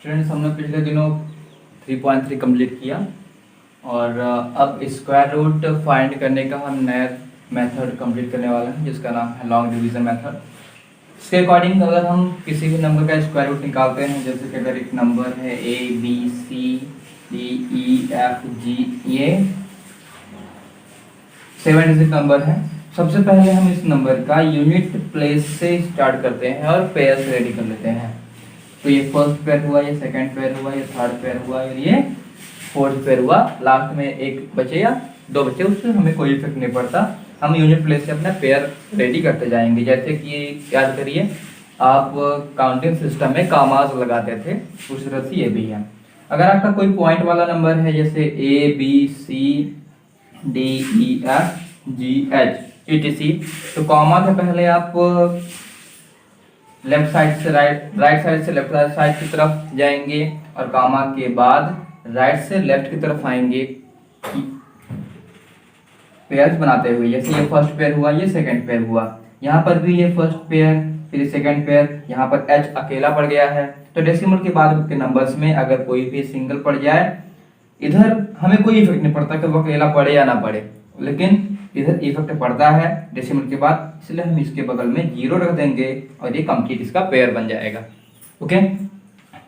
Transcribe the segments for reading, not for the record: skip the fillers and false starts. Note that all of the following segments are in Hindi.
स्टूडेंट्स, हमने पिछले दिनों 3.3 कंप्लीट किया और अब स्क्वायर रूट फाइंड करने का हम नया मेथड कंप्लीट करने वाले हैं जिसका नाम है लॉन्ग डिवीजन मेथड। इसके अकॉर्डिंग अगर हम किसी भी नंबर का स्क्वायर रूट निकालते हैं, जैसे कि अगर एक नंबर है ABCDEFG, ये 7 डिजिट नंबर है। सबसे पहले हम इस नंबर का यूनिट प्लेस से स्टार्ट करते हैं और पेयर्स रेडी कर लेते हैं। तो ये फर्स्ट पेयर हुआ, ये सेकंड पेयर हुआ, ये थर्ड पेयर हुआ और ये फोर्थ पेयर हुआ। लास्ट में एक बचे या दो बचे, उससे हमें कोई इफेक्ट नहीं पड़ता। हम यूनिट प्लेस से अपना पेयर रेडी करते जाएंगे। जैसे कि याद करिए, आप काउंटिंग सिस्टम में कामाज लगाते थे, उस तरह से ये भी है। अगर आपका कोई पॉइंट वाला नंबर है जैसे ABCDEFGH etc, तो कॉमा से पहले आप लेफ्ट साइड से राइट साइड से लेफ्ट साइड की तरफ जाएंगे और कामा के बाद राइट से लेफ्ट की तरफ आएंगे पेयर्स बनाते हुए। जैसे ये फर्स्ट पेयर हुआ, ये सेकंड पेयर हुआ, यहाँ पर भी ये फर्स्ट पेयर, फिर सेकंड पेयर, यहाँ पर H अकेला पड़ गया है। तो डेसिमल के बाद के नंबर्स में अगर कोई भी सिंगल पड़ जाए, इधर हमें कोई इफेक्ट नहीं पड़ता कि वो अकेला पड़े या ना पड़े, लेकिन इधर इफेक्ट पड़ता है डेसिमल के बाद, इसलिए हम इसके बगल में 0 रख देंगे और ये कंप्लीट इसका पेयर बन जाएगा। ओके,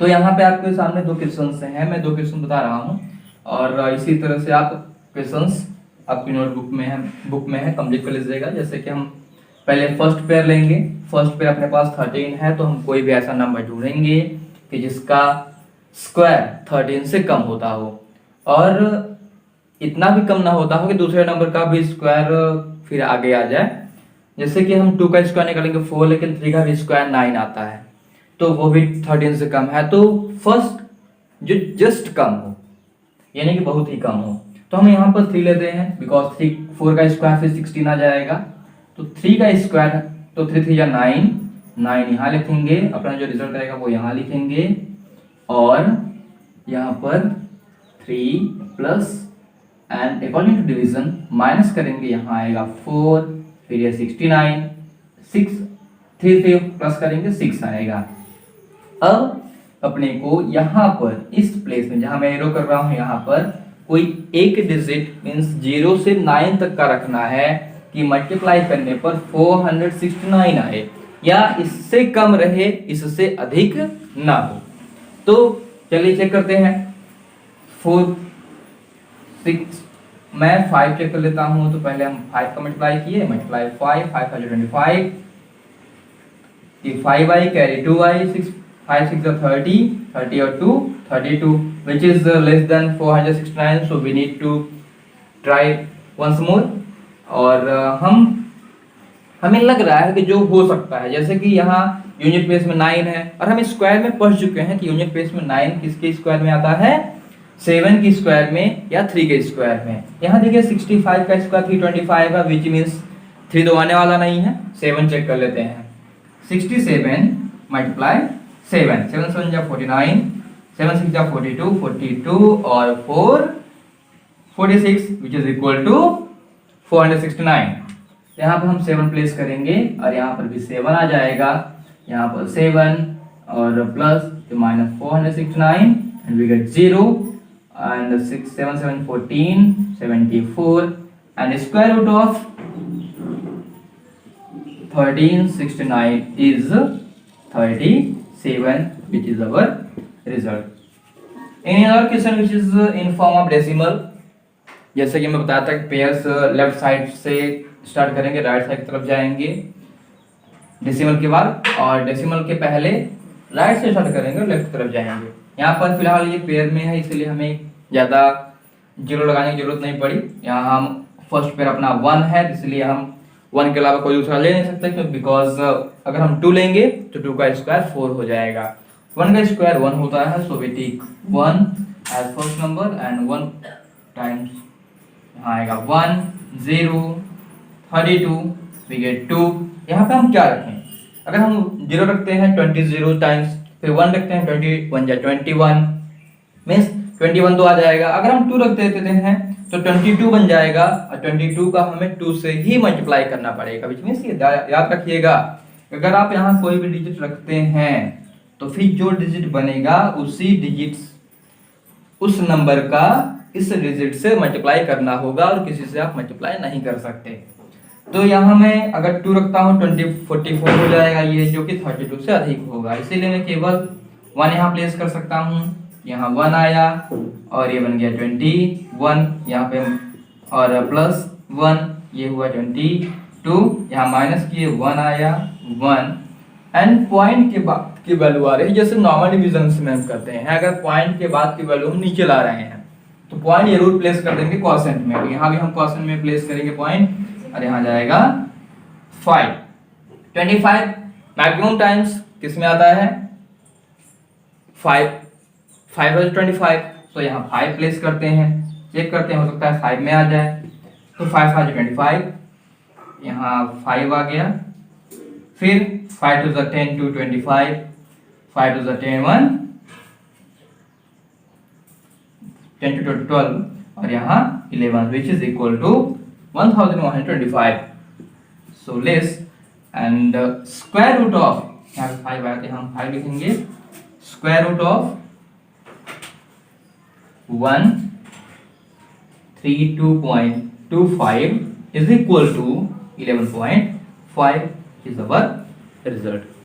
तो यहाँ पे आपके सामने दो क्वेश्चंस हैं, मैं दो क्वेश्चन बता रहा हूँ और इसी तरह से आप क्वेश्चंस आपकी नोटबुक में है, बुक में है, कंप्लीट कर लीजिएगा। जैसे कि हम पहले फर्स्ट पेयर लेंगे। फर्स्ट पेयर अपने पास 13 है, तो हम कोई भी ऐसा नंबर ढूंढेंगे कि जिसका स्क्वायर 13 से कम होता हो और इतना भी कम ना होता हो कि दूसरे नंबर का भी स्क्वायर फिर आगे आ जाए। जैसे कि हम 2 का स्क्वायर निकालेंगे 4, लेकिन 3 का भी स्क्वायर 9 आता है, तो वो भी 13 से कम है। तो फर्स्ट जो जस्ट कम हो, यानी कि बहुत ही कम हो, तो हम यहाँ पर 3 लेते हैं, बिकॉज 4 का स्क्वायर फिर 16 आ जाएगा। तो 3 का स्क्वायर, तो 3 3 या 9 यहाँ लिखेंगे, अपना जो रिजल्ट आएगा वो यहाँ लिखेंगे और यहाँ पर 3 plus and according to division minus करेंगे, यहाँ आएगा 4, फिर ये 69, 6 3 प्लस करेंगे 6 आएगा। अब अपने को यहाँ पर इस प्लेस में जहां मैं एरो कर रहा हूं, यहाँ पर कोई एक डिजिट मींस 0 से 9 तक का रखना है कि मल्टीप्लाई करने पर 469 आए या इससे कम रहे, इससे अधिक ना हो। तो चलिए चेक करते हैं। 4 6, मैं 5 चेक कर लेता हूं। तो पहले हम 5 का मल्टीप्लाई किए, मल्टीप्लाई 5 5 5 25, 5 आई कैरी 2 आई, 6 5 6 30, 30 और 2 32, which is less than 469, so we need to try once more। और हमें लग रहा है कि जो हो सकता है, जैसे कि यहाँ यूनिट प्लेस में 9 है और हम स्क्वायर में पढ़ चुके हैं कि यूनिट प्लेस में 9 किसके स्क्वायर में आता है, 7 के स्क्वायर में या 3 के स्क्वायर में। यहाँ देखिए 65 का स्क्वायर 325 है, विच मीन्स 3 तो आने वाला नहीं है। 7 चेक कर लेते हैं। 67 मल्टीप्लाई 7 7 7 जा 49, 7 6 जा 42 42 और 4 46, विच इज इक्वल टू 469। यहाँ पर हम 7 प्लेस करेंगे और यहाँ पर भी 7 आ जाएगा। यहाँ पर 7 और plus minus 469 and we get 0 and 6 7 7 14 74 and square root of 1369 is 37, which is our result. In another question which is in form of decimal, जैसे कि मैं बताया था कि पेयर्स लेफ्ट साइड से स्टार्ट करेंगे, राइट साइड की तरफ जाएंगे डेसिमल के बाद, और डेसिमल के पहले राइट से स्टार्ट करेंगे और लेफ्ट की तरफ जाएंगे। यहाँ पर फिलहाल ये पेयर में है, इसलिए हमें ज़्यादा 0 लगाने की जरूरत नहीं पड़ी। यहाँ हम फर्स्ट पेयर अपना 1 है, इसलिए हम 1 के अलावा कोई दूसरा ले नहीं सकते, क्योंकि बिकॉज अगर हम 2 लेंगे तो 2 का स्क्वायर 4 हो जाएगा। 1 का स्क्वायर 1 होता है, so we take 1 as first number and 1 times यहाँ आएगा 1 0 32, वी गेट 2। यहाँ पे हम क्या रखें, अगर हम 0 रखते हैं 20 0 टाइम्स, फिर 1 रखते हैं 21 जा 21 मीन्स 21 तो आ जाएगा। अगर हम 2 रख देते हैं तो 22 बन जाएगा और 22 का हमें 2 से ही मल्टीप्लाई करना पड़ेगा, विच मीन्स ये याद रखिएगा, अगर आप यहाँ कोई भी डिजिट रखते हैं तो फिर जो डिजिट बनेगा उसी डिजिट उस नंबर का इस डिजिट से मल्टीप्लाई करना होगा और किसी से आप मल्टीप्लाई नहीं कर सकते। तो यहाँ मैं अगर 2 रखता हूँ 44 हो जाएगा ये, जो कि 32 से अधिक होगा, इसीलिए मैं केवल 1 यहाँ प्लेस कर सकता हूँ। यहाँ 1 आया और ये बन गया 21 यहाँ पे, और प्लस 1 ये हुआ 22, यहाँ माइनस किए 1 आया 1, एंड पॉइंट के बाद की वैल्यू आ रही है, जैसे नॉर्मल डिवीजन में हम करते हैं, अगर पॉइंट के बाद की वैल्यू हम नीचे ला रहे हैं तो पॉइंट जरूर प्लेस कर देंगे क्वोशेंट में। तो यहाँ भी हम क्वोशेंट में प्लेस करेंगे पॉइंट, और यहाँ जाएगा 5। 25 मैक्सिमम टाइम्स किस में आता है? 5 है 25, तो यहाँ 5 प्लेस करते हैं, चेक करते हैं, हो सकता है 5 में आ जाए। तो 5 5 25, यहाँ 5 आ गया, फिर 5 to the 10 to 25, 5 to the 10 1, 10 to 12, और यहाँ 11, which is equal to 1125. So less, and square root of, यहाँ 5 आया तो हम 5 लिखेंगे, square root of 132.25 is equal to 11.5 is our result.